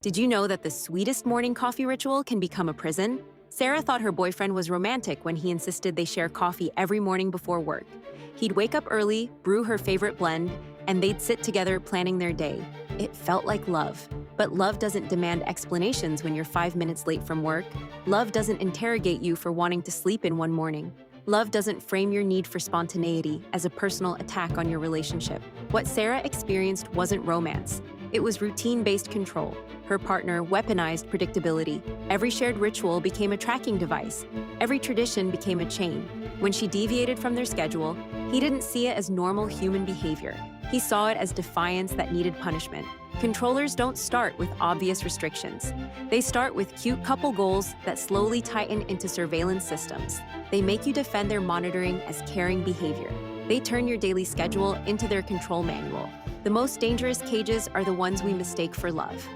Did you know that the sweetest morning coffee ritual can become a prison? Sarah thought her boyfriend was romantic when he insisted they share coffee every morning before work. He'd wake up early, brew her favorite blend, and they'd sit together planning their day. It felt like love. But love doesn't demand explanations when you're 5 minutes late from work. Love doesn't interrogate you for wanting to sleep in one morning. Love doesn't frame your need for spontaneity as a personal attack on your relationship. What Sarah experienced wasn't romance. It was routine-based control. Her partner weaponized predictability. Every shared ritual became a tracking device. Every tradition became a chain. When she deviated from their schedule, he didn't see it as normal human behavior. He saw it as defiance that needed punishment. Controllers don't start with obvious restrictions. They start with cute couple goals that slowly tighten into surveillance systems. They make you defend their monitoring as caring behavior. They turn your daily schedule into their control manual. The most dangerous cages are the ones we mistake for love.